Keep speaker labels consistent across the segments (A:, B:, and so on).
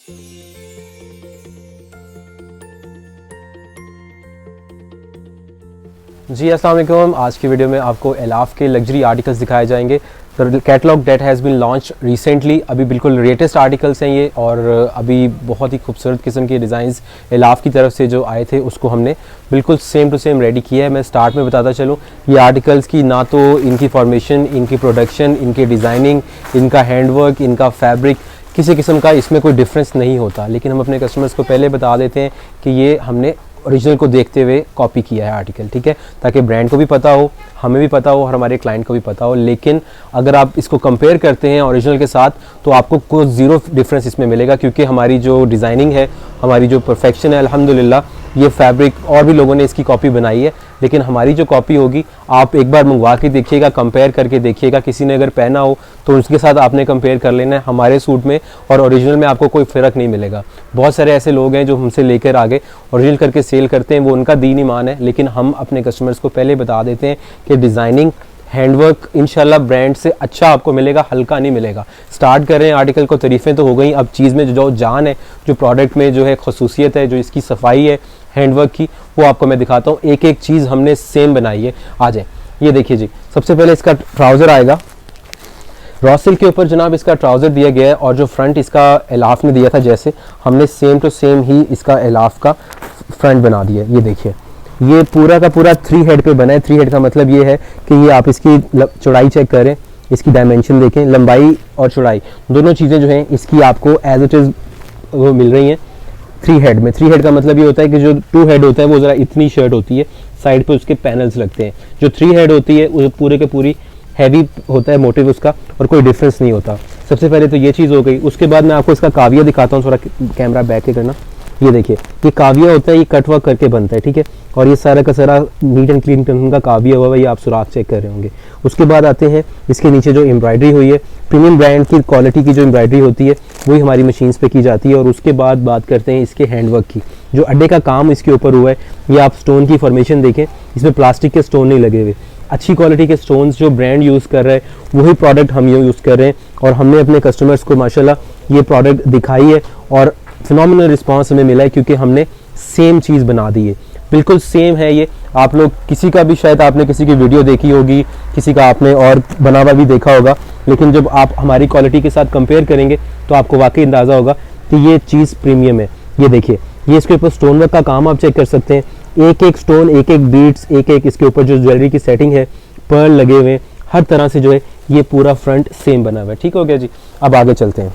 A: जी अस्सलाम वालेकुम। आज की वीडियो में आपको एलाफ के लग्जरी आर्टिकल्स दिखाए जाएंगे। The catalogue that has been launch recently. अभी बिल्कुल लेटेस्ट आर्टिकल्स हैं ये, और अभी बहुत ही खूबसूरत किस्म के डिज़ाइंस एलाफ की तरफ से जो आए थे उसको हमने बिल्कुल सेम टू सेम रेडी किया है। मैं स्टार्ट में बताता चलूँ, ये आर्टिकल्स की ना तो इनकी फॉर्मेशन, इनकी प्रोडक्शन, इनकी डिज़ाइनिंग, इनका हैंडवर्क, इनका फैब्रिक, किसी किस्म का इसमें कोई डिफरेंस नहीं होता। लेकिन हम अपने कस्टमर्स को पहले बता देते हैं कि ये हमने ओरिजिनल को देखते हुए कॉपी किया है आर्टिकल, ठीक है, ताकि ब्रांड को भी पता हो, हमें भी पता हो और हमारे क्लाइंट को भी पता हो। लेकिन अगर आप इसको कंपेयर करते हैं ओरिजिनल के साथ तो आपको कोई ज़ीरो डिफरेंस इसमें मिलेगा, क्योंकि हमारी जो डिज़ाइनिंग है, हमारी जो परफेक्शन है, अल्हम्दुलिल्लाह ये फैब्रिक और भी लोगों ने इसकी कॉपी बनाई है, लेकिन हमारी जो कॉपी होगी आप एक बार मंगवा के देखिएगा, कंपेयर करके देखिएगा। किसी ने अगर पहना हो तो उसके साथ आपने कंपेयर कर लेना है। हमारे सूट में और ओरिजिनल में आपको कोई फ़र्क नहीं मिलेगा। बहुत सारे ऐसे लोग हैं जो हमसे लेकर आगे ओरिजिनल करके सेल करते हैं, वो उनका दीन ईमान है, लेकिन हम अपने कस्टमर्स को पहले बता देते हैं कि डिज़ाइनिंग, हैंडवर्क इंशाल्लाह ब्रांड से अच्छा आपको मिलेगा, हल्का नहीं मिलेगा। स्टार्ट कर रहे हैं आर्टिकल को, तारीफ़ें तो हो गई, अब चीज़ में जो जान है, जो प्रोडक्ट में जो है खसूसियत है, जो इसकी सफाई है हैंडवर्क की, वो आपको मैं दिखाता हूँ। एक एक चीज़ हमने सेम बनाई है। आ जाए, ये देखिए जी, सबसे पहले इसका ट्राउज़र आएगा। रॉ सिल्क के ऊपर जनाब इसका ट्राउज़र दिया गया है, और जो फ्रंट इसका एलाफ ने दिया था जैसे, हमने सेम टू सेम ही इसका एलाफ का फ्रंट बना दिया। ये देखिए, ये पूरा का पूरा 3 हेड पे बना है। 3 हेड का मतलब ये है कि ये आप इसकी चौड़ाई चेक करें, इसकी डायमेंशन देखें, लंबाई और चौड़ाई दोनों चीज़ें जो हैं इसकी आपको एज इट इज़ वो मिल रही हैं 3 हेड में। 3 हेड का मतलब ये होता है कि जो 2 हेड होता है वो ज़रा इतनी शर्ट होती है, साइड पे उसके पैनल्स लगते हैं। जो 3 हेड होती है वो पूरे के पूरी हैवी होता है मोटिव उसका, और कोई डिफरेंस नहीं होता। सबसे पहले तो ये चीज़ हो गई। उसके बाद मैं आपको इसका काविया दिखाता हूँ, थोड़ा कैमरा बैक के करना। ये देखिए, ये काविया होता है, ये कट वर्क करके बनता है, ठीक है, और ये सारा का सारा नीट एंड क्लीन किस्म का काविया हुआ है, ये आप सुराख चेक कर रहे होंगे। उसके बाद आते हैं इसके नीचे जो एम्ब्रॉयडरी हुई है, प्रीमियम ब्रांड की क्वालिटी की जो एम्ब्रॉयडरी होती है वही हमारी मशीन्स पे की जाती है। और उसके बाद बात करते हैं इसके हैंडवर्क की, जो अड्डे का काम इसके ऊपर हुआ है। ये आप स्टोन की फॉर्मेशन देखें, इसमें प्लास्टिक के स्टोन नहीं लगे हुए, अच्छी क्वालिटी के स्टोन्स जो ब्रांड यूज़ कर रहा है वही प्रोडक्ट हम यूज़ कर रहे हैं। और हमने अपने कस्टमर्स को माशाल्लाह ये प्रोडक्ट दिखाई है और फिनोमिनल रिस्पांस हमें मिला है, क्योंकि हमने सेम चीज़ बना दी है, बिल्कुल सेम है ये। आप लोग किसी का भी, शायद आपने किसी की वीडियो देखी होगी, किसी का आपने और बना हुआ भी देखा होगा, लेकिन जब आप हमारी क्वालिटी के साथ कंपेयर करेंगे तो आपको वाकई अंदाज़ा होगा कि ये चीज़ प्रीमियम है। ये देखिए, ये इसके ऊपर स्टोन वर्क का काम आप चेक कर सकते हैं। एक एक स्टोन, एक एक बीड्स, एक एक इसके ऊपर जो ज्वेलरी की सेटिंग है, पर्ल लगे हुए हैं, हर तरह से जो है ये पूरा फ्रंट सेम बना हुआ है। ठीक हो गया जी। अब आगे चलते हैं।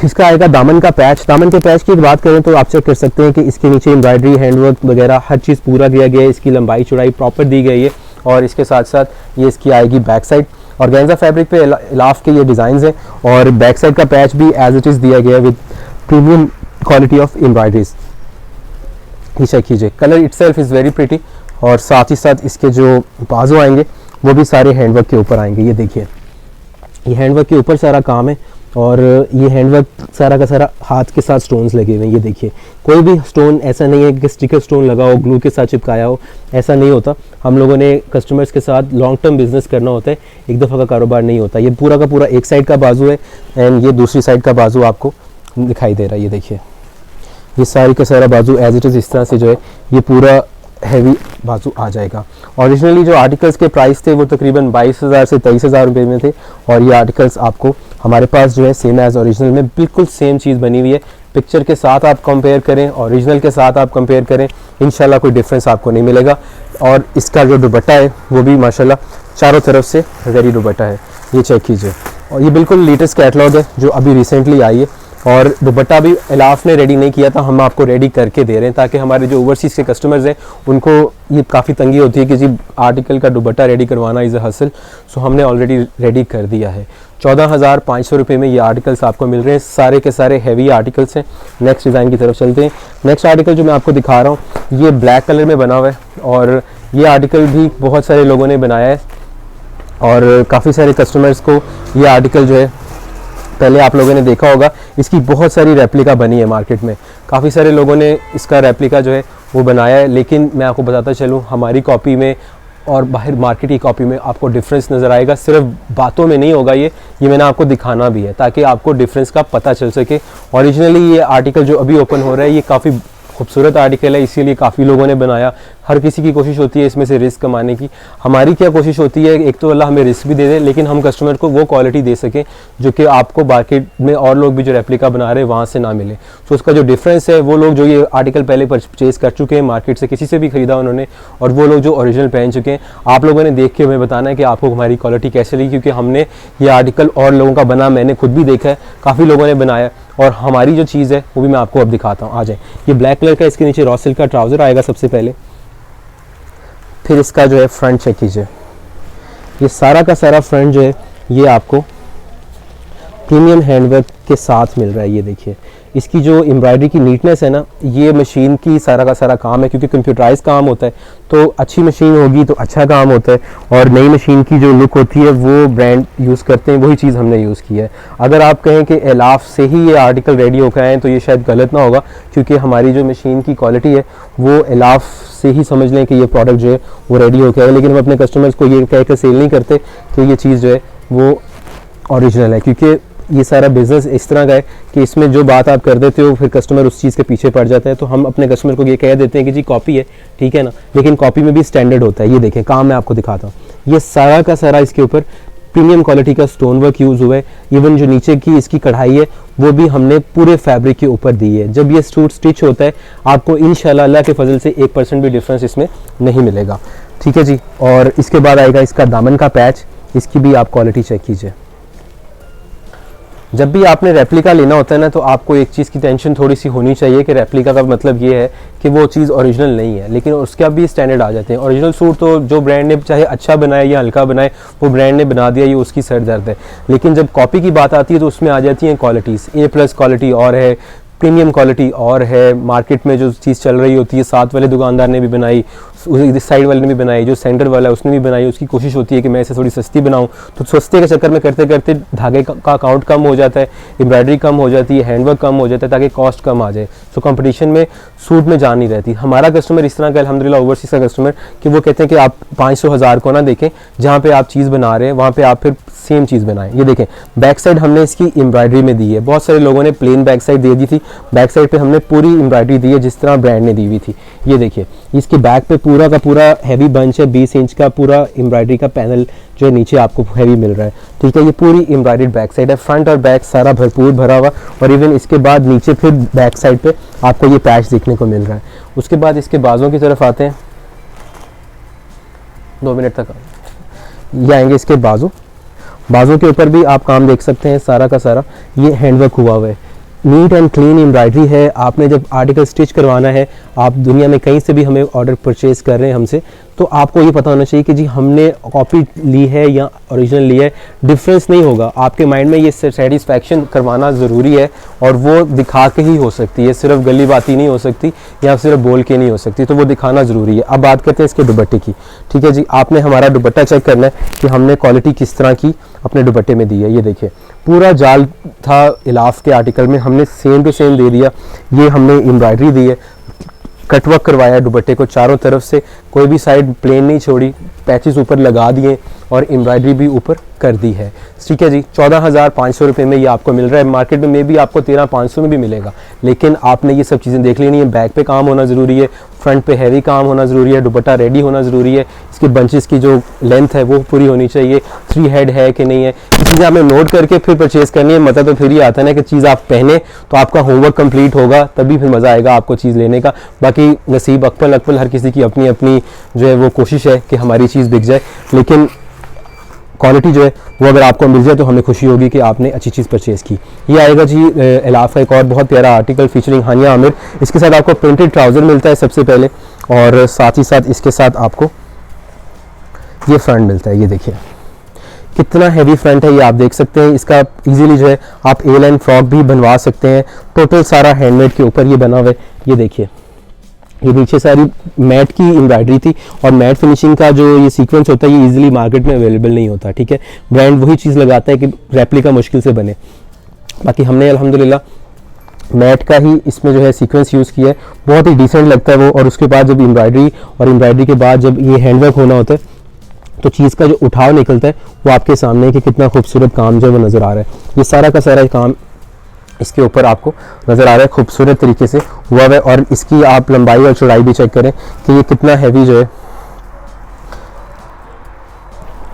A: इसका आएगा दामन का पैच। दामन के पैच की बात करें तो आप चेक कर सकते हैं कि इसके नीचे एम्ब्रॉयडरी, हैंडवर्क वगैरह हर चीज़ पूरा दिया गया है। इसकी लंबाई चौड़ाई प्रॉपर दी गई है, और इसके साथ साथ ये इसकी आएगी बैक साइड। ऑर्गेन्जा फैब्रिक पे एलाफ के ये डिज़ाइन हैं, और बैक साइड का पैच भी एज इट इज़ दिया गया है with premium quality of embroideries. ये चेक कीजिए, colour itself is very pretty, और साथ ही साथ इसके जो बाजू आएंगे वो भी सारे हैंडवर्क के ऊपर आएंगे। ये देखिए, ये हैंडवर्क के ऊपर सारा काम है, और ये हैंडवर्क सारा का सारा हाथ के साथ स्टोन्स लगे हुए हैं। ये देखिए, कोई भी स्टोन ऐसा नहीं है कि स्टिकर स्टोन लगा हो, ग्लू के साथ चिपकाया हो, ऐसा नहीं होता। हम लोगों ने कस्टमर्स के साथ लॉन्ग टर्म बिजनेस करना होता है, एक दफ़ा का कारोबार नहीं होता। ये पूरा का पूरा एक साइड का बाजू है, एंड ये दूसरी साइड का बाजू आपको दिखाई दे रहा है। ये देखिए, ये सारी का सारा बाजू एज इट इज़ इस तरह से जो है ये पूरा हैवी बाजू आ जाएगा। ओरिजिनली जो आर्टिकल्स के प्राइस थे वो तकरीबन 22,000 से 23,000 रुपये में थे, और ये आर्टिकल्स आपको हमारे पास जो है सेम एज ओरिजिनल में बिल्कुल सेम चीज़ बनी हुई है। पिक्चर के साथ आप कंपेयर करें, ओरिजिनल के साथ आप कंपेयर करें, इंशाल्लाह कोई डिफरेंस आपको नहीं मिलेगा। और इसका जो दुपट्टा है वो भी माशाल्लाह चारों तरफ से वेरी दुपट्टा है। ये चेक कीजिए, और ये बिल्कुल लेटेस्ट कैटलॉग है जो अभी रिसेंटली आई है, और दुपट्टा भी एलाफ ने रेडी नहीं किया था, हम आपको रेडी करके दे रहे हैं, ताकि हमारे जो ओवरसीज़ के कस्टमर्स हैं उनको ये काफ़ी तंगी होती है कि जी आर्टिकल का दुपट्टा रेडी करवाना इज़ अ हसल। सो हमने ऑलरेडी रेडी कर दिया है। 14,500 रुपये में ये आर्टिकल्स आपको मिल रहे हैं, सारे के सारे हैवी आर्टिकल्स हैं। नेक्स्ट डिज़ाइन की तरफ चलते हैं। नेक्स्ट आर्टिकल जो मैं आपको दिखा रहा हूँ ये ब्लैक कलर में बना हुआ है, और ये आर्टिकल भी बहुत सारे लोगों ने बनाया है, और काफ़ी सारे कस्टमर्स को ये आर्टिकल जो है पहले आप लोगों ने देखा होगा। इसकी बहुत सारी रेप्लिका बनी है मार्केट में, काफ़ी सारे लोगों ने इसका रेप्लिका जो है वो बनाया है, लेकिन मैं आपको बताता चलूँ हमारी कॉपी में और बाहर मार्केट की कॉपी में आपको डिफरेंस नज़र आएगा। सिर्फ बातों में नहीं होगा ये मैंने आपको दिखाना भी है ताकि आपको डिफरेंस का पता चल सके। ओरिजिनली ये आर्टिकल जो अभी ओपन हो रहा है ये काफ़ी खूबसूरत आर्टिकल है, इसीलिए काफ़ी लोगों ने बनाया। हर किसी की कोशिश होती है इसमें से रिस्क कमाने की। हमारी क्या कोशिश होती है, एक तो अल्लाह हमें रिस्क भी दे दे लेकिन हम कस्टमर को वो क्वालिटी दे सकें जो कि आपको मार्केट में और लोग भी जो रेप्लिका बना रहे हैं वहाँ से ना मिले। तो उसका जो डिफरेंस है, वो लोग जो ये आर्टिकल पहले परचेज कर चुके हैं मार्केट से, किसी से भी खरीदा उन्होंने, और वो लोग जो ओरिजिनल पहन चुके हैं, आप लोगों ने देख के हमें बताना है कि आपको हमारी क्वालिटी कैसे लगी, क्योंकि हमने ये आर्टिकल और लोगों का बना, मैंने खुद भी देखा है, काफ़ी लोगों ने बनाया, और हमारी जो चीज़ है वो भी मैं आपको अब दिखाता हूँ। आ जाए, ये ब्लैक कलर का इसके नीचे रॉ सिल्क का ट्राउज़र आएगा सबसे पहले। फिर इसका जो है फ्रंट चेक कीजिए, ये सारा का सारा फ्रंट जो है ये आपको प्रीमियम हैंडवर्क के साथ मिल रहा है। ये देखिए इसकी जो एम्ब्रॉयडरी की नीटनेस है ना, ये मशीन की सारा का सारा काम है, क्योंकि कंप्यूटराइज काम होता है तो अच्छी मशीन होगी तो अच्छा काम होता है, और नई मशीन की जो लुक होती है वो ब्रांड यूज़ करते हैं, वही चीज़ हमने यूज़ की है। अगर आप कहें कि एलाफ से ही ये आर्टिकल रेडी होकर आए तो ये शायद गलत ना होगा, क्योंकि हमारी जो मशीन की क्वालिटी है वो एलाफ से ही समझ लें कि ये प्रोडक्ट जो है वो रेडी होकर आए। लेकिन हम अपने कस्टमर्स को ये कह कर सेल नहीं करते कि ये चीज़ जो है वो ओरिजिनल है, क्योंकि ये सारा बिजनेस इस तरह का है कि इसमें जो बात आप कर देते हो फिर कस्टमर उस चीज़ के पीछे पड़ जाता है। तो हम अपने कस्टमर को ये कह देते हैं कि जी कॉपी है, ठीक है ना, लेकिन कॉपी में भी स्टैंडर्ड होता है। ये देखें काम मैं आपको दिखाता हूँ, ये सारा का सारा इसके ऊपर प्रीमियम क्वालिटी का स्टोन वर्क यूज़ हुआ है। इवन जो नीचे की इसकी कढ़ाई है वो भी हमने पूरे फैब्रिक के ऊपर दी है। जब ये सूट स्टिच होता है आपको इंशाल्लाह अल्लाह के फजल से 1% भी डिफरेंस इसमें नहीं मिलेगा, ठीक है जी। और इसके बाद आएगा इसका दामन का पैच, इसकी भी आप क्वालिटी चेक कीजिए। जब भी आपने रेप्लिका लेना होता है ना, तो आपको एक चीज़ की टेंशन थोड़ी सी होनी चाहिए कि रेप्लिका का मतलब ये है कि वो चीज़ ओरिजिनल नहीं है, लेकिन उसका भी स्टैंडर्ड आ जाते हैं। ओरिजिनल सूट तो जो ब्रांड ने चाहे अच्छा बनाए या हल्का बनाए, वो ब्रांड ने बना दिया, ये उसकी सर दर्द है। लेकिन जब कॉपी की बात आती है तो उसमें आ जाती हैं क्वालिटीज़। A+ क्वालिटी और है, प्रीमियम क्वालिटी और है। मार्केट में जो चीज़ चल रही होती है, साथ वाले दुकानदार ने भी बनाई, इस साइड वाले ने भी बनाई, जो सेंटर वाला है उसने भी बनाई, उसकी कोशिश होती है कि मैं इसे थोड़ी सस्ती बनाऊं। तो सस्ते के चक्कर में करते करते धागे का काउंट कम हो जाता है, एम्ब्रॉयडरी कम हो जाती है, हैंडवर्क कम हो जाता है, ताकि कॉस्ट कम आ जाए। सो कंपटीशन में सूट में जान नहीं रहती। हमारा कस्टमर इस तरह का अल्हम्दुलिल्लाह ओवरसीज़ का कस्टमर कि वो कहते हैं कि आप 500-1000 को ना देखें, जहाँ पे आप चीज़ बना रहे हैं वहाँ पे आप फिर सेम चीज़ बनाएं। ये देखें बैक साइड हमने इसकी एम्ब्रॉयडरी में दी है। बहुत सारे लोगों ने प्लेन बैक साइड दे दी थी, बैक साइड पे हमने पूरी एम्ब्रॉयडरी दी है जिस तरह ब्रांड ने दी हुई थी। ये देखिए इसके बैक पे पूरा का पूरा हैवी बंच है, 20 इंच का पूरा एम्ब्रॉयडरी का पैनल जो है नीचे आपको हैवी मिल रहा है, ठीक है। ये पूरी एम्ब्रॉयडर्ड बैक साइड है, फ्रंट और बैक सारा भरपूर भरा हुआ, और इवन इसके बाद नीचे फिर बैक साइड पे आपको ये पैच देखने को मिल रहा है। उसके बाद इसके बाजों की तरफ आते हैं, 2 मिनट तक ये आएंगे इसके बाजू के ऊपर भी आप काम देख सकते हैं। सारा का सारा ये हैंडवर्क हुआ है, नीट एंड क्लीन एम्ब्रॉयडरी है। आपने जब आर्टिकल स्टिच करवाना है, आप दुनिया में कहीं से भी हमें ऑर्डर परचेज कर रहे हैं हमसे, तो आपको ये पता होना चाहिए कि जी हमने कॉपी ली है या ओरिजिनल ली है, डिफरेंस नहीं होगा। आपके माइंड में ये सेटिस्फैक्शन करवाना ज़रूरी है, और वो दिखा के ही हो सकती है, सिर्फ गली बाती नहीं हो सकती या सिर्फ बोल के नहीं हो सकती, तो वो दिखाना ज़रूरी है। अब बात करते हैं इसके दुपट्टे की, ठीक है जी। आपने हमारा दुपट्टा चेक करना है कि हमने क्वालिटी किस तरह की अपने दुपट्टे में दी है। ये देखिए पूरा जाल था इलाफ के आर्टिकल में, हमने सेम टू सेम दे दिया। ये हमने एम्ब्रॉयडरी दी है, कटवर्क करवाया दुपट्टे को चारों तरफ से, कोई भी साइड प्लेन नहीं छोड़ी, पैचेस ऊपर लगा दिए और एम्ब्रॉयडरी भी ऊपर कर दी है, ठीक है जी। 14,500 रुपये में ये आपको मिल रहा है। मार्केट में मे भी आपको 13,500 में भी मिलेगा, लेकिन आपने ये सब चीज़ें देख लेनी है। बैक पे काम होना ज़रूरी है, फ्रंट पे हैवी काम होना ज़रूरी है, दुपट्टा रेडी होना ज़रूरी है, इसके बंचेस की जो लेंथ है वो पूरी होनी चाहिए, 3 हेड है कि नहीं है, ये चीज़ें आपने नोट करके फिर परचेज करनी है। मतलब तो फिर ये आता है ना कि चीज़ आप पहने तो आपका होमवर्क कंप्लीट होगा, तभी फिर मज़ा आएगा आपको चीज़ लेने का। बाकी नसीब अकपल हर किसी की अपनी अपनी जो है वो कोशिश है कि हमारी चीज़ बिक जाए, लेकिन क्वालिटी जो है वो अगर आपको मिल जाए तो हमें खुशी होगी कि आपने अच्छी चीज़ परचेज़ की। ये आएगा जी इलाफ का एक और बहुत प्यारा आर्टिकल फीचरिंग हानिया आमिर। इसके साथ आपको प्रिंटेड ट्राउज़र मिलता है सबसे पहले, और साथ ही साथ इसके साथ आपको ये फ्रंट मिलता है। ये देखिए कितना हैवी फ्रंट है, ये आप देख सकते हैं। इसका इजीली जो है आप ए लाइन फ्रॉक भी बनवा सकते हैं। टोटल सारा हैंडमेड के ऊपर ये बना हुआ है। ये देखिए ये नीचे सारी मैट की एम्ब्रॉयडरी थी, और मैट फिनिशिंग का जो ये सीक्वेंस होता है ये इजीली मार्केट में अवेलेबल नहीं होता, ठीक है। ब्रांड वही चीज़ लगाता है कि रेप्लिका मुश्किल से बने। बाकी हमने अल्हम्दुलिल्लाह मैट का ही इसमें जो है सीक्वेंस यूज़ किया है, बहुत ही डिसेंट लगता है वो। और उसके बाद जब एम्ब्रॉयडरी, और एम्ब्रॉयडरी के बाद जब ये हैंडवर्क होना होता है तो चीज़ का जो उठाव निकलता है वो आपके सामने है कि कितना खूबसूरत काम जो है वो नज़र आ रहा है। ये सारा का सारा काम इसके ऊपर आपको नज़र आ रहा है, खूबसूरत तरीके से हुआ है। और इसकी आप लंबाई और चौड़ाई भी चेक करें कि ये कितना हैवी जो है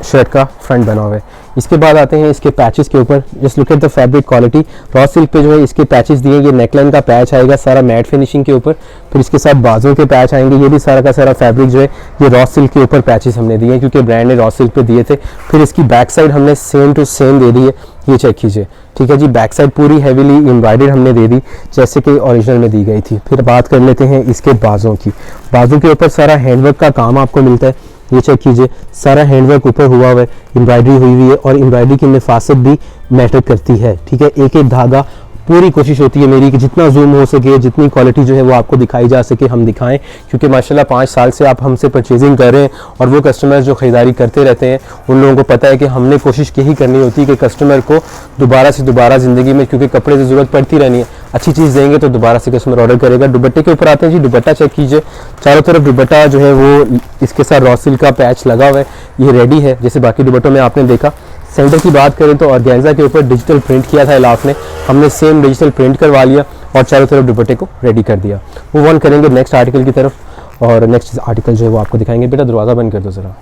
A: शर्ट का फ्रंट बना हुआ है। इसके बाद आते हैं इसके पैचेस के ऊपर। Just look at the fabric quality. Raw silk पे जो है इसके पैचेस दिए, ये नेकलाइन का पैच आएगा सारा मैट फिनिशिंग के ऊपर, फिर इसके साथ बाजू के पैच आएंगे। ये भी सारा का सारा फैब्रिक जो है ये रॉ सिल्क के ऊपर पैचेस हमने दिए हैं क्योंकि ब्रांड ने रॉ सिल्क पे दिए थे। फिर इसकी बैक साइड हमने सेम टू सेम दे दी है, ये चेक कीजिए, ठीक है जी। बैक साइड पूरी हैवीली एम्ब्रॉयडर्ड हमने दे दी जैसे कि ओरिजिनल में दी गई थी। फिर बात कर लेते हैं इसके बाजों की। बाजू के ऊपर सारा हैंडवर्क का काम आपको मिलता है, ये चेक कीजिए, सारा हैंडवर्क ऊपर हुआ हुआ है, एम्ब्रॉयडरी हुई हुई है और एम्ब्रॉयडरी की नफासत भी मैटर करती है, ठीक है। एक एक धागा, पूरी कोशिश होती है मेरी कि जितना जूम हो सके, जितनी क्वालिटी जो है वो आपको दिखाई जा सके हम दिखाएं, क्योंकि माशाल्लाह 5 साल से आप हमसे परचेजिंग कर रहे हैं और वो कस्टमर्स जो ख़रीदारी करते रहते हैं उन लोगों को पता है कि हमने कोशिश यही करनी होती है कि कस्टमर को दोबारा से दोबारा ज़िंदगी में, क्योंकि कपड़े की ज़रूरत पड़ती रहनी है, अच्छी चीज़ देंगे तो दोबारा से कस्टमर ऑर्डर करेगा। दुपट्टे के ऊपर आते हैं जी। दुपट्टा चेक कीजिए, चारों तरफ दुपट्टा जो है वो इसके साथ रॉ सिल्क का पैच लगा हुआ है, ये रेडी है जैसे बाकी दुपट्टों में आपने देखा। सेंटर की बात करें तो ऑर्गेन्जा के ऊपर डिजिटल प्रिंट किया था इलाफ ने, हमने सेम डिजिटल प्रिंट करवा लिया और चारों तरफ दुपट्टे को रेडी कर दिया। मूव ऑन करेंगे नेक्स्ट आर्टिकल की तरफ और नेक्स्ट आर्टिकल जो है वो आपको दिखाएंगे। बेटा दरवाज़ा बंद कर दो ज़रा।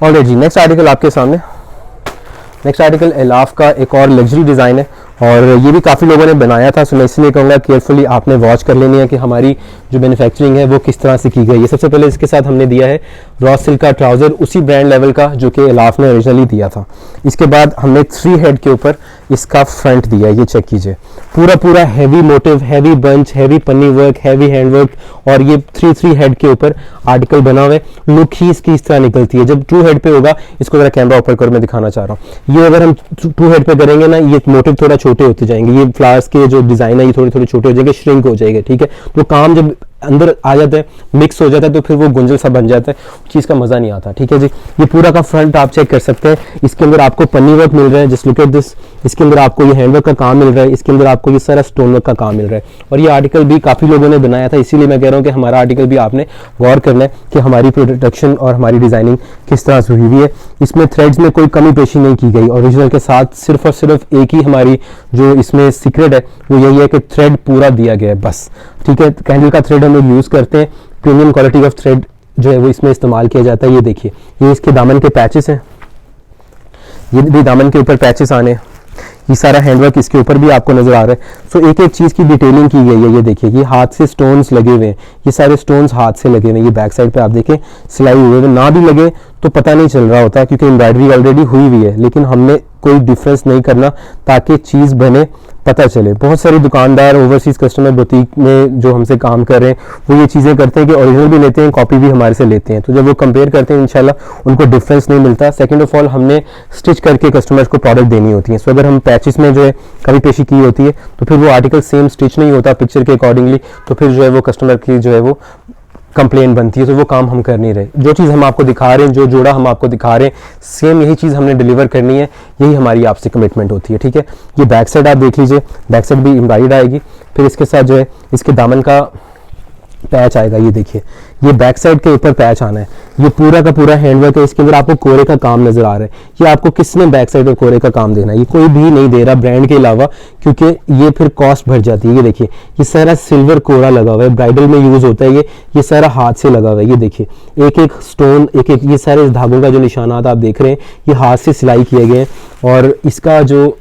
A: ऑलराइट जी, नेक्स्ट आर्टिकल आपके सामने। नेक्स्ट आर्टिकल इलाफ का एक और लग्जरी डिज़ाइन है और ये भी काफ़ी लोगों ने बनाया था, सो मैं इसलिए कहूँगा केयरफुली आपने वॉच कर लेनी है कि हमारी जो मैन्युफैक्चरिंग है वो किस तरह से की गई है। सबसे पहले इसके साथ हमने दिया है रॉ सिल्क का ट्राउज़र, उसी ब्रांड लेवल का जो कि इलाफ ने ओरिजिनली दिया था। इसके बाद हमने 3 हेड के ऊपर इसका फ्रंट दिया है, ये चेक कीजिए, पूरा पूरा heavy motive, heavy bunch, heavy पन्नी वर्क, हैवी हैंड वर्क और ये 3 हेड के ऊपर आर्टिकल बना हुआ है। लुक ही इसकी इस तरह निकलती है। जब 2 हेड पे होगा, इसको जरा कैमरा ऊपर कर मैं दिखाना चाह रहा हूँ, ये अगर हम 2 हेड पे करेंगे ना, ये मोटिव थोड़ा छोटे होते जाएंगे, ये फ्लावर्स के जो डिजाइन है ये थोड़े थोड़े छोटे हो जाएंगे, श्रिंक हो जाएंगे, ठीक है। तो काम जब अंदर आ जाता है, मिक्स हो जाता है, तो फिर वो गुंजल सा बन जाता है, चीज़ का मज़ा नहीं आता, ठीक है जी। ये पूरा का फ्रंट आप चेक कर सकते हैं, इसके अंदर आपको पन्नी वर्क मिल रहा है, जस्ट लुक एट दिस। इसके अंदर आपको ये हैंडवर्क का काम मिल रहा है, इसके अंदर आपको ये सारा स्टोन वर्क का काम मिल रहा है। और ये आर्टिकल भी काफ़ी लोगों ने बनाया था, इसीलिए मैं कह रहा हूँ कि हमारा आर्टिकल भी आपने गौर करना है कि हमारी प्रोडक्शन और हमारी डिज़ाइनिंग किस तरह से हुई हुई है। इसमें थ्रेड्स में कोई कमी पेशी नहीं की गई, ओरिजिनल के साथ सिर्फ और सिर्फ एक ही हमारी जो इसमें सीक्रेट है वो यही है कि थ्रेड पूरा दिया गया है बस, ठीक है। कैंडल का थ्रेड हम लोग यूज़ करते हैं, प्रीमियम क्वालिटी ऑफ थ्रेड जो है वो इसमें इस्तेमाल किया जाता है। ये देखिए, ये इसके दामन के पैचेस हैं, ये भी दामन के ऊपर पैचेस आने, ये सारा हैंडवर्क इसके ऊपर भी आपको नजर आ रहा है। सो एक एक चीज़ की डिटेलिंग की गई है। ये देखिए, ये हाथ से स्टोन्स लगे हुए हैं, ये सारे स्टोन्स हाथ से लगे हुए हैं। ये बैक साइड पे आप देखें सिलाई हुए हैं, ना भी लगे तो पता नहीं चल रहा होता क्योंकि एम्ब्रॉयडरी ऑलरेडी हुई हुई है, लेकिन हमने कोई डिफरेंस नहीं करना ताकि चीज़ बने, पता चले। बहुत सारे दुकानदार, ओवरसीज कस्टमर बुटीक में जो हमसे काम कर रहे हैं वो ये चीज़ें करते हैं कि ओरिजिनल भी लेते हैं, कॉपी भी हमारे से लेते हैं, तो जब वो कंपेयर करते हैं इंशाल्लाह उनको डिफरेंस नहीं मिलता। सेकंड ऑफ ऑल, हमने स्टिच करके कस्टमर्स को प्रोडक्ट देनी होती है, सो अगर हम पैचेस में जो है कभी पेशी की होती है तो फिर वो आर्टिकल सेम स्टिच नहीं होता पिक्चर के अकॉर्डिंगली, तो फिर जो है वो कस्टमर की जो है वो कंप्लेन बनती है, तो वो काम हम कर नहीं रहे। जो चीज़ हम आपको दिखा रहे हैं, जो जोड़ा हम आपको दिखा रहे हैं, सेम यही चीज़ हमने डिलीवर करनी है, यही हमारी आपसे कमिटमेंट होती है, ठीक है। ये बैक साइड आप देख लीजिए, बैक साइड भी एम्ब्रॉयडर्ड आएगी, फिर इसके साथ जो है इसके दामन का पैच आएगा। ये देखिए, ये बैक साइड के ऊपर पैच आना है, ये पूरा का पूरा हैंडवर्क है, इसके अंदर आपको कोरे का काम नजर आ रहा है। ये आपको किसने बैक साइड में कोरे का काम देना है, ये कोई भी नहीं दे रहा ब्रांड के अलावा, क्योंकि ये फिर कॉस्ट बढ़ जाती है। ये देखिए, ये सारा सिल्वर कोरा लगा हुआ है, ब्राइडल में यूज होता है ये सारा हाथ से लगा हुआ है। ये देखिए, एक एक स्टोन, एक एक ये सारे धागों का जो निशानात आप देख रहे हैं ये हाथ से सिलाई किए गए हैं। और इसका जो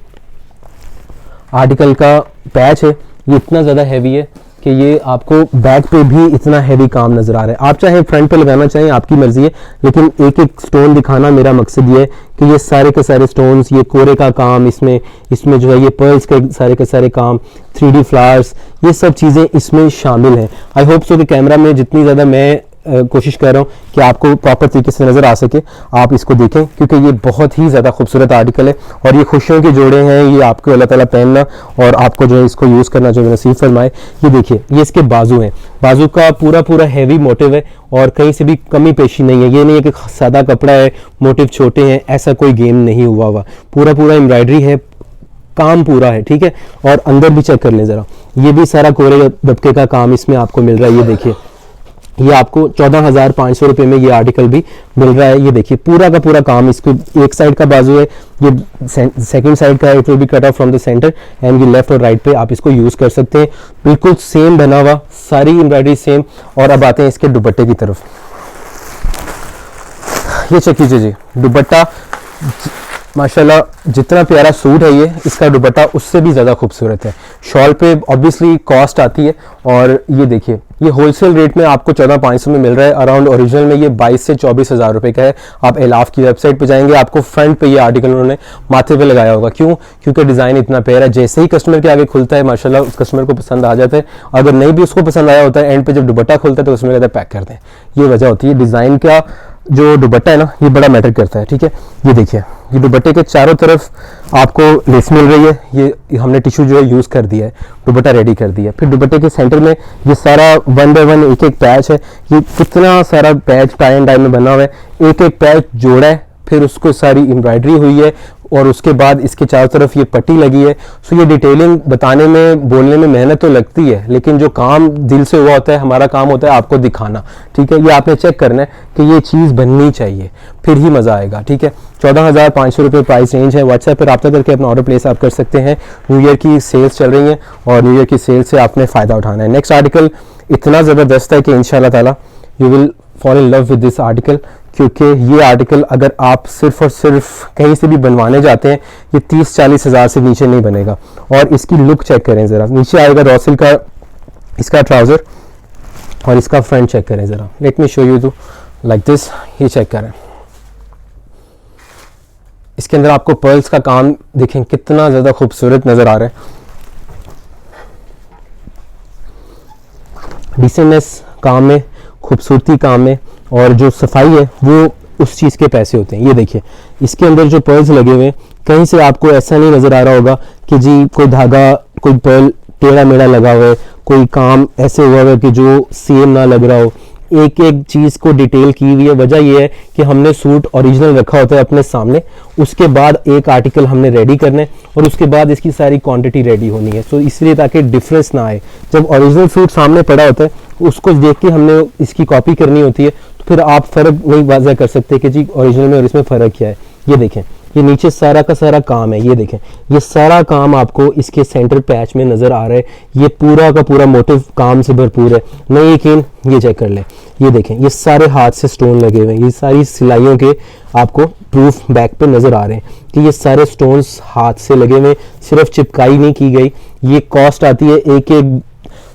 A: आर्टिकल का पैच है ये इतना ज़्यादा हैवी है कि ये आपको बैक पे भी इतना हैवी काम नजर आ रहा है। आप चाहे फ्रंट पे लगाना चाहें, आपकी मर्जी है, लेकिन एक एक स्टोन दिखाना मेरा मकसद ये है कि ये सारे के सारे स्टोन्स, ये कोरे का काम, इसमें जो है ये पर्ल्स के सारे काम, 3D फ्लावर्स, ये सब चीज़ें इसमें शामिल हैं। आई होप सो कि कैमरा में जितनी ज़्यादा मैं कोशिश कर रहा हूँ कि आपको प्रॉपर तरीके से नज़र आ सके, आप इसको देखें, क्योंकि ये बहुत ही ज़्यादा खूबसूरत आर्टिकल है और ये खुशियों के जोड़े हैं। ये आपको अल्लाह ताला पहनना और आपको जो है इसको यूज़ करना जो नसीब फरमाए। ये देखिए, ये इसके बाजू हैं, बाजू का पूरा पूरा हैवी मोटिव है और कहीं से भी कमी पेशी नहीं है। ये नहीं है कि सादा कपड़ा है, मोटिव छोटे हैं, ऐसा कोई गेम नहीं हुआ। पूरा पूरा एम्ब्रॉयडरी है, काम पूरा है, ठीक है। और अंदर भी चेक कर लें ज़रा, ये भी सारा कोरे दबके का काम इसमें आपको मिल रहा है। ये देखिए, ये आपको 14,500 रुपये में ये आर्टिकल भी मिल रहा है। ये देखिए पूरा का पूरा काम, इसको एक साइड का बाजू है, ये सेकंड साइड का, it will be cut off from the centre and ये लेफ्ट और राइट पे आप इसको यूज़ कर सकते हैं। बिल्कुल सेम बना हुआ, सारी एम्ब्रॉयडरी सेम। और अब आते हैं इसके दुपट्टे की तरफ। ये चेक कीजिए जी, दुपट्टा माशाल्लाह जितना प्यारा सूट है ये, इसका दुपट्टा उससे भी ज़्यादा खूबसूरत है। शॉल पे ऑब्वियसली कॉस्ट आती है, और ये देखिए ये होलसेल रेट में आपको 14,500 में मिल रहा है। अराउंड ओरिजिनल में ये 22 से 24,000 रुपये का है। आप एलाफ की वेबसाइट पे जाएंगे, आपको फ्रंट पे ये आर्टिकल उन्होंने माथे पे लगाया होगा। क्यों? क्योंकि डिज़ाइन इतना प्यारा है, जैसे ही कस्टमर के आगे खुलता है माशाल्लाह उस कस्टमर को पसंद आ जाता है। अगर नहीं भी उसको पसंद आया होता है, एंड पे जब दुपट्टा खुलता है तो कस्टमर कहता है पैक कर दें। ये वजह होती है, डिज़ाइन का जो दुपट्टा है ना, ये बड़ा मैटर करता है, ठीक है। ये देखिए, ये दुपट्टे के चारों तरफ आपको लेस मिल रही है। ये हमने टिश्यू जो है यूज़ कर दिया है, दुपट्टा रेडी कर दिया। फिर दुपट्टे के सेंटर में ये सारा 1 बाय 1 एक एक पैच है। ये कितना सारा पैच टाई एंड डाई में बना हुआ है, एक एक पैच जोड़ा है, फिर उसको सारी एम्ब्रॉयडरी हुई है, और उसके बाद इसके चारों तरफ ये पट्टी लगी है। सो ये डिटेलिंग बताने में, बोलने में मेहनत तो लगती है, लेकिन जो काम दिल से हुआ होता है, हमारा काम होता है आपको दिखाना, ठीक है। ये आपने चेक करना है कि ये चीज़ बननी चाहिए, फिर ही मज़ा आएगा, ठीक है। 14,500 रुपये प्राइस रेंज है। व्हाट्सएप पर रब्ता करके अपना ऑर्डर प्लेस आप कर सकते हैं। न्यू ईयर की सेल्स चल रही हैं, और न्यू ईयर की सेल से आपने फ़ायदा उठाना है। नेक्स्ट आर्टिकल इतना ज़बरदस्त है कि इंशाल्लाह ताला you will fall in love with this article, क्योंकि ये आर्टिकल अगर आप सिर्फ और सिर्फ कहीं से भी बनवाने जाते हैं, ये 30-40 हज़ार से नीचे नहीं बनेगा। और इसकी लुक चेक करें ज़रा, नीचे आएगा रॉ सिल्क का इसका ट्राउज़र, और इसका फ्रंट चेक करें ज़रा। Let me show you to like this. ये चेक करें, इसके अंदर आपको पर्ल्स का काम देखें कितना ज़्यादा खूबसूरत नज़र आ रहा है। डिसेंटनेस काम में, खूबसूरती काम में, और जो सफाई है वो उस चीज़ के पैसे होते हैं। ये देखिए, इसके अंदर जो पर्ल्स लगे हुए हैं, कहीं से आपको ऐसा नहीं नज़र आ रहा होगा कि जी कोई धागा, कोई पर्ल टेढ़ा मेढ़ा लगा हुआ है, कोई काम ऐसे हुआ है कि जो सेम ना लग रहा हो। एक एक चीज़ को डिटेल की हुई है। वजह यह है कि हमने सूट ओरिजिनल रखा होता है अपने सामने, उसके बाद एक आर्टिकल हमने रेडी करना है, और उसके बाद इसकी सारी क्वांटिटी रेडी होनी है। सो इसलिए ताकि डिफरेंस ना आए। जब ओरिजिनल सूट सामने पड़ा होता है, उसको देख के हमने इसकी कॉपी करनी होती है, तो फिर आप फ़र्क वही वाज़ह कर सकते हैं कि जी ओरिजिनल में और इसमें फ़र्क क्या है। ये देखें, ये नीचे सारा का सारा काम है। ये देखें, ये सारा काम आपको इसके सेंटर पैच में नज़र आ रहा है। ये पूरा का पूरा मोटिव काम से भरपूर है। नहीं यकीन, ये चेक कर लें। ये देखें, ये सारे हाथ से स्टोन लगे हुए हैं। ये सारी सिलाइयों के आपको प्रूफ बैक पे नज़र आ रहे हैं कि ये सारे स्टोन्स हाथ से लगे हुए, सिर्फ चिपकाई नहीं की गई। ये कॉस्ट आती है एक एक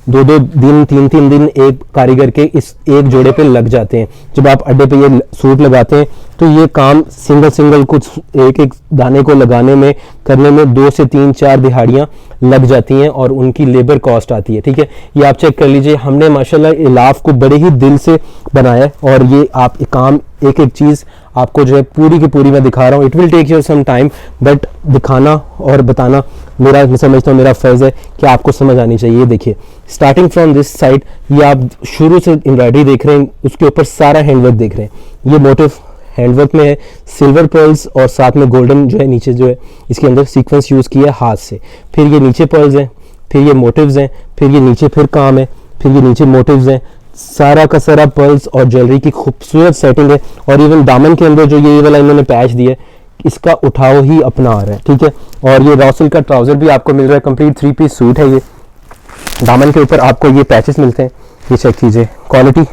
A: 2-2 दिन 3-3 दिन एक कारीगर के इस एक जोड़े पे लग जाते हैं। जब आप अड्डे पे ये सूट लगाते हैं तो ये काम सिंगल कुछ एक एक दाने को लगाने में, करने में 2 से 3-4 दिहाड़ियाँ लग जाती हैं, और उनकी लेबर कॉस्ट आती है, ठीक है। ये आप चेक कर लीजिए, हमने माशाल्लाह इलाफ को बड़े ही दिल से बनाया है, और ये आप काम एक एक चीज़ आपको जो है पूरी की पूरी मैं दिखा रहा हूँ। It will take you some time, but दिखाना और बताना मेरा, मैं समझता हूँ मेरा फ़र्ज़ है कि आपको समझ आनी चाहिए। ये देखिए, स्टार्टिंग फ्रॉम दिस साइड, ये आप शुरू से एम्ब्रॉयडरी देख रहे हैं, उसके ऊपर सारा हैंडवर्क देख रहे हैं। ये मोटिव हैंडवर्क में है, सिल्वर पर्ल्स और साथ में गोल्डन जो है नीचे जो है इसके अंदर सीक्वेंस यूज़ किया है हाथ से। फिर ये नीचे पर्ल्स हैं, फिर ये मोटिव्स हैं, फिर ये नीचे फिर काम है, फिर ये नीचे मोटिव्स हैं। सारा का सारा पर्ल्स और ज्वेलरी की खूबसूरत सेटिंग है। और इवन दामन के अंदर जो ये वाला इन्होंने पैच दिया है, इसका उठाव ही अपना आ रहा है, ठीक है। और ये रॉ सिल्क का ट्राउज़र भी आपको मिल रहा है, कंप्लीट 3 पीस सूट है ये। दामन के ऊपर आपको ये पैचेस मिलते हैं, ये चेक कीजिए क्वालिटी।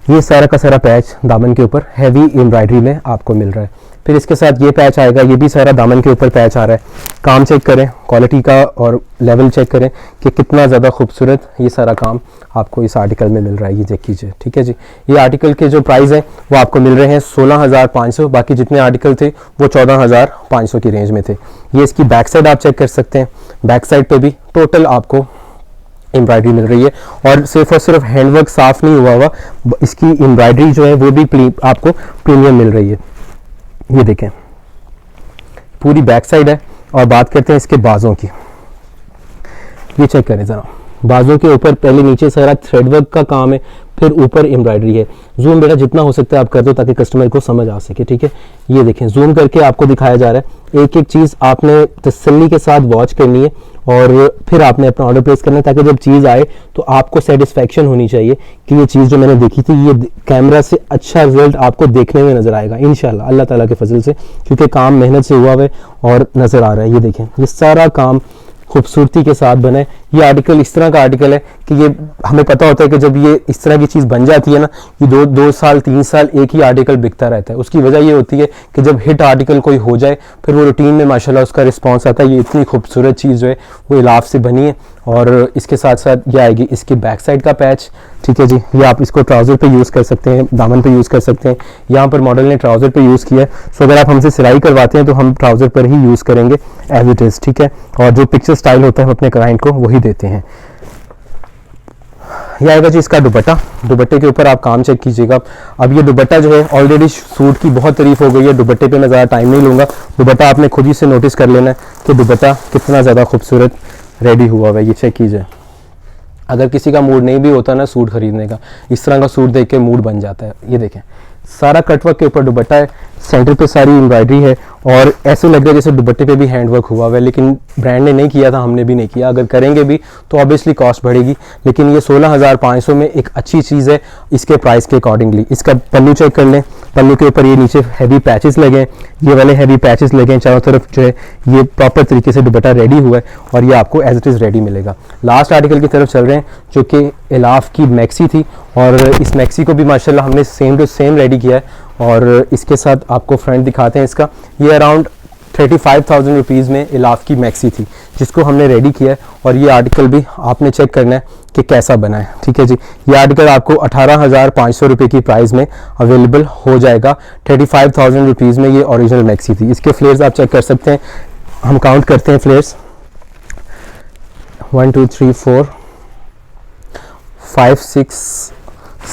A: ये सारा का सारा पैच दामन के ऊपर हैवी एम्ब्रॉयडरी में आपको मिल रहा है। फिर इसके साथ ये पैच आएगा, ये भी सारा दामन के ऊपर पैच आ रहा है। काम चेक करें क्वालिटी का, और लेवल चेक करें कि कितना ज़्यादा खूबसूरत ये सारा काम आपको इस आर्टिकल में मिल रहा है। ये चेक कीजिए, ठीक है जी। ये आर्टिकल के जो प्राइस हैं वो आपको मिल रहे हैं 16,500। बाकी जितने आर्टिकल थे वो 14,500 की रेंज में थे। ये इसकी बैक साइड आप चेक कर सकते हैं। बैक साइड पर भी टोटल आपको एम्ब्रॉयडरी मिल रही है, और सिर्फ हैंडवर्क साफ नहीं हुआ हुआ, इसकी एम्ब्रॉयडरी जो है वो भी आपको प्रीमियम मिल रही है। ये देखें, पूरी बैक साइड है। और बात करते हैं इसके बाजों की। ये चेक करें ज़रा, बाजों के ऊपर पहले नीचे सारा थ्रेडवर्क का काम है, फिर ऊपर एम्ब्रॉयडरी है। जूम बेटा जितना हो सकता है आप कर दो ताकि कस्टमर को समझ आ सके, ठीक है। ये देखें, जूम करके आपको दिखाया जा रहा है। एक एक चीज़ आपने तसल्ली के साथ वॉच करनी है और फिर आपने अपना ऑर्डर प्लेस करना है, ताकि जब चीज़ आए तो आपको सेटिस्फेक्शन होनी चाहिए कि ये चीज़ जो मैंने देखी थी ये कैमरा से अच्छा रिजल्ट आपको देखने में नज़र आएगा इंशाल्लाह अल्लाह ताला के फजल से, क्योंकि काम मेहनत से हुआ है और नज़र आ रहा है। ये देखें, ये सारा काम खूबसूरती के साथ बना है। ये आर्टिकल इस तरह का आर्टिकल है कि ये हमें पता होता है कि जब ये इस तरह की चीज़ बन जाती है ना, ये दो साल 3 साल एक ही आर्टिकल बिकता रहता है। उसकी वजह ये होती है कि जब हिट आर्टिकल कोई हो जाए फिर वो रूटीन में माशाल्लाह उसका रिस्पांस आता है। ये इतनी खूबसूरत चीज़ जो है वो इलाफ से बनी है और इसके साथ साथ ये आएगी इसकी बैक साइड का पैच, ठीक है जी। ये आप इसको ट्राउज़र पे यूज़ कर सकते हैं, दामन पे यूज़ कर सकते हैं। यहाँ पर मॉडल ने ट्राउज़र पे यूज़ किया है, सो अगर आप हमसे सिलाई करवाते हैं तो हम ट्राउज़र पर ही यूज़ करेंगे एज इट इज़, ठीक है। और जो पिक्चर स्टाइल होता है हम अपने क्लाइंट को वही देते हैं। यह आएगा जी इसका दुपट्टा। दुपट्टे के ऊपर आप काम चेक कीजिएगा। अब ये दुपट्टा जो है ऑलरेडी सूट की बहुत तारीफ हो गई है, दुपट्टे पे मैं ज़्यादा टाइम नहीं लूँगा। दुपट्टा आपने खुद ही से नोटिस कर लेना है कि दुपट्टा कितना ज़्यादा खूबसूरत रेडी हुआ हुआ है। ये चेक कीजिए। अगर किसी का मूड नहीं भी होता ना सूट खरीदने का, इस तरह का सूट देख के मूड बन जाता है। ये देखें, सारा कटवर्क के ऊपर दुपट्टा है, सेंटर पे सारी एम्ब्रॉयडरी है और ऐसे लग रहा है जैसे दुपट्टे पे भी हैंडवर्क हुआ हुआ है, लेकिन ब्रांड ने नहीं किया था, हमने भी नहीं किया। अगर करेंगे भी तो ऑब्वियसली कॉस्ट बढ़ेगी, लेकिन ये 16,500 में एक अच्छी चीज़ है इसके प्राइस के अकॉर्डिंगली। इसका पल्लू चेक कर लें, पल्लू के ऊपर ये नीचे हैवी पैचेस लगे हैं, ये वाले हैवी पैचेस लगे हैं चारों तरफ जो है। ये प्रॉपर तरीके से दुपट्टा रेडी हुआ है और ये आपको एज इट इज़ रेडी मिलेगा। लास्ट आर्टिकल की तरफ चल रहे हैं जो कि इलाफ की मैक्सी थी और इस मैक्सी को भी माशाल्लाह हमने सेम टू सेम रेडी किया है और इसके साथ आपको फ्रंट दिखाते हैं इसका। ये अराउंड 35,000 रुपीज़ में इलाफ की मैक्सी थी जिसको हमने रेडी किया है और ये आर्टिकल भी आपने चेक करना है कि कैसा बना है, ठीक है जी। ये आर्टिकल आपको 18,500 रुपये की प्राइस में अवेलेबल हो जाएगा। 35,000 रुपीज़ में ये ओरिजिनल मैक्सी थी। इसके फ्लेयर्स आप चेक कर सकते हैं, हम काउंट करते हैं फ्लेयर्स 1 2 3 4 5 6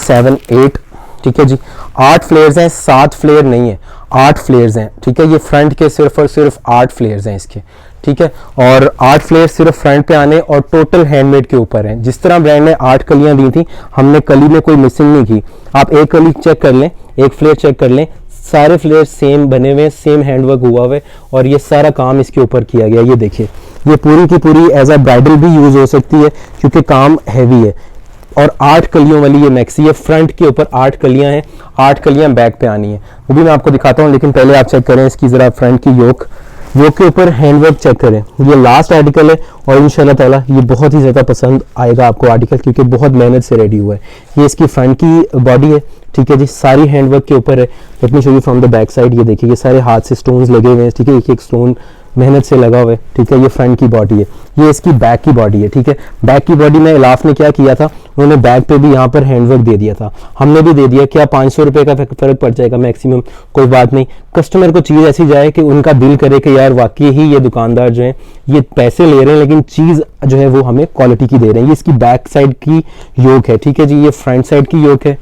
A: 7 8, ठीक है जी। 8 फ्लेयर्स हैं, 7 फ्लेयर नहीं है, 8 फ्लेयर्स हैं, ठीक है। ये फ्रंट के सिर्फ और सिर्फ 8 फ्लेयर्स हैं इसके, ठीक है। और 8 फ्लेयर सिर्फ फ्रंट पे आने और टोटल हैंडमेड के ऊपर हैं। जिस तरह ब्रांड ने 8 कलियां दी थी, हमने कली में कोई मिसिंग नहीं की। आप एक कली चेक कर लें, एक फ्लेयर चेक कर लें, सारे फ्लेयर सेम बने हुए हैं, सेम हैंडवर्क हुआ हुआ है और ये सारा काम इसके ऊपर किया गया। ये देखिए, ये पूरी की पूरी एज अ ब्राइडल भी यूज हो सकती है क्योंकि काम हैवी है। और 8 कलियों वाली ये मैक्सी है, फ्रंट के ऊपर 8 कलियां हैं, 8 कलियां बैक पे आनी है, वो भी मैं आपको दिखाता हूँ। लेकिन पहले आप चेक करें इसकी ज़रा फ्रंट की योक के ऊपर हैंडवर्क चेक करें। ये लास्ट आर्टिकल है और इंशाल्लाह ताला ये बहुत ही ज़्यादा पसंद आएगा आपको आर्टिकल, क्योंकि बहुत मेहनत से रेडी हुआ है। ये इसकी फ्रंट की बॉडी है, ठीक है जी, सारी हैंडवर्क के ऊपर है। Late me show you from the back side. ये देखिए, ये सारे हाथ से स्टोन्स लगे हुए हैं, ठीक है, एक एक स्टोन मेहनत से लगा हुआ है, ठीक है। ये फ्रंट की बॉडी है, ये इसकी बैक की बॉडी है, ठीक है। बैक की बॉडी में इलाफ ने क्या किया था, उन्होंने बैक पे भी यहाँ पर हैंडवर्क दे दिया था, हमने भी दे दिया। क्या 500 रुपये का फर्क पड़ जाएगा मैक्सिमम, कोई बात नहीं। कस्टमर को चीज़ ऐसी जाए कि उनका दिल करे कि यार वाकई ही ये दुकानदार जो है ये पैसे ले रहे हैं लेकिन चीज़ जो है वो हमें क्वालिटी की दे रहे हैं। ये इसकी बैक साइड की योक है, ठीक है जी, ये फ्रंट साइड की योक है।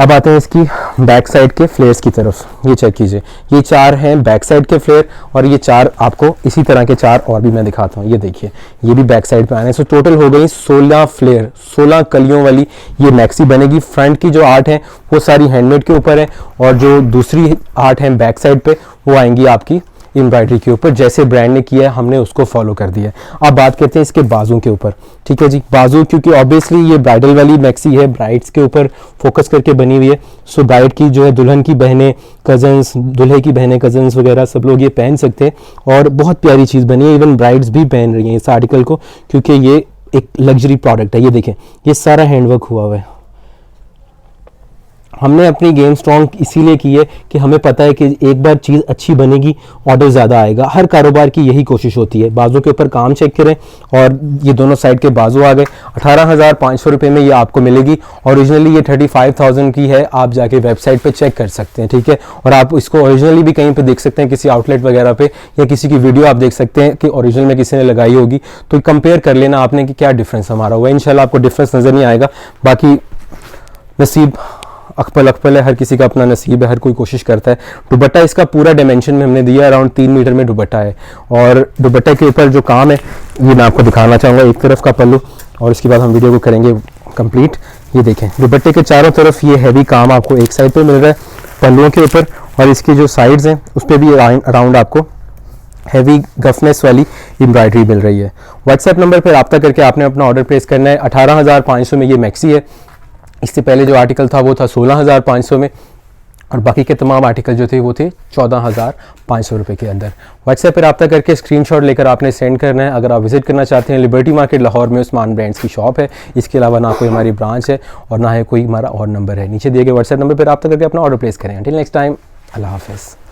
A: अब आते हैं इसकी बैक साइड के फ्लेयर्स की तरफ। ये चेक कीजिए, ये 4 हैं बैक साइड के फ्लेयर और ये 4 आपको इसी तरह के 4 और भी मैं दिखाता हूँ। ये देखिए, ये भी बैक साइड पे आने, सो टोटल हो गई 16 फ्लेयर, 16 कलियों वाली ये मैक्सी बनेगी। फ्रंट की जो 8 हैं वो सारी हैंडमेड के ऊपर है और जो दूसरी 8 हैं बैक साइड पे वो आएंगी आपकी एम्ब्रॉयडरी के ऊपर। जैसे ब्रांड ने किया है हमने उसको फॉलो कर दिया है। अब बात करते हैं इसके बाजू के ऊपर, ठीक है जी। बाजू क्योंकि ऑब्वियसली ये ब्राइडल वाली मैक्सी है, ब्राइड्स के ऊपर फोकस करके बनी हुई है। सो ब्राइड की जो है दुल्हन की बहनें, कजन्स, दूल्हे की बहनें, कजन्स वगैरह सब लोग ये पहन सकते हैं और बहुत प्यारी चीज़ बनी है। इवन ब्राइड्स भी पहन रही हैं इस आर्टिकल को क्योंकि ये एक लग्जरी प्रोडक्ट है। ये देखें, ये सारा हैंडवर्क हुआ हुआ है। हमने अपनी गेम स्ट्रॉन्ग इसीलिए की है कि हमें पता है कि एक बार चीज़ अच्छी बनेगी ऑर्डर ज़्यादा आएगा। हर कारोबार की यही कोशिश होती है। बाजू के ऊपर काम चेक करें और ये दोनों साइड के बाजू आ गए। 18,500 रुपये में ये आपको मिलेगी। ओरिजिनली ये 35,000 की है, आप जाके वेबसाइट पे चेक कर सकते हैं, ठीक है। और आप इसको ओरिजिनली भी कहीं पे देख सकते हैं, किसी आउटलेट वगैरह पे या किसी की वीडियो आप देख सकते हैं कि ओरिजिनल में किसी ने लगाई होगी, तो कंपेयर कर लेना आपने कि क्या डिफरेंस हमारा हुआ है। इंशाल्लाह आपको डिफरेंस नज़र नहीं आएगा। बाकी नसीब अकपल है, हर किसी का अपना नसीब है, हर कोई कोशिश करता है। दुपट्टा इसका पूरा डायमेंशन में हमने दिया, अराउंड 3 मीटर में दुपट्टा है और दुपट्टे के ऊपर जो काम है ये मैं आपको दिखाना चाहूँगा। एक तरफ का पल्लू और इसके बाद हम वीडियो को करेंगे कंप्लीट। ये देखें, दुपट्टे के चारों तरफ ये हैवी काम आपको एक साइड पे मिल रहा है पल्लुओं के ऊपर और इसकी जो साइड्स हैं उस पर भी अराउंड आपको हैवी गफनेस वाली एम्ब्रॉयडरी मिल रही है। व्हाट्सएप नंबर पर रब्ता करके आपने अपना ऑर्डर प्लेस करना है। 18,500 में ये मैक्सी है। इससे पहले जो आर्टिकल था वो था 16,500 में, और बाकी के तमाम आर्टिकल जो थे वो थे 14,500 रुपये के अंदर। व्हाट्सएप पर रब्ता करके स्क्रीनशॉट लेकर आपने सेंड करना है। अगर आप विजिट करना चाहते हैं, लिबर्टी मार्केट लाहौर में उस्मान ब्रांड्स की शॉप है। इसके अलावा ना कोई हमारी ब्रांच है और ना है कोई हमारा और नंबर है। नीचे दिए गए व्हाट्सएप नंबर पर रब्ता करके अपना ऑर्डर प्लेस करें। अंटिल नेक्स्ट टाइम, अल्लाह हाफ़िज़।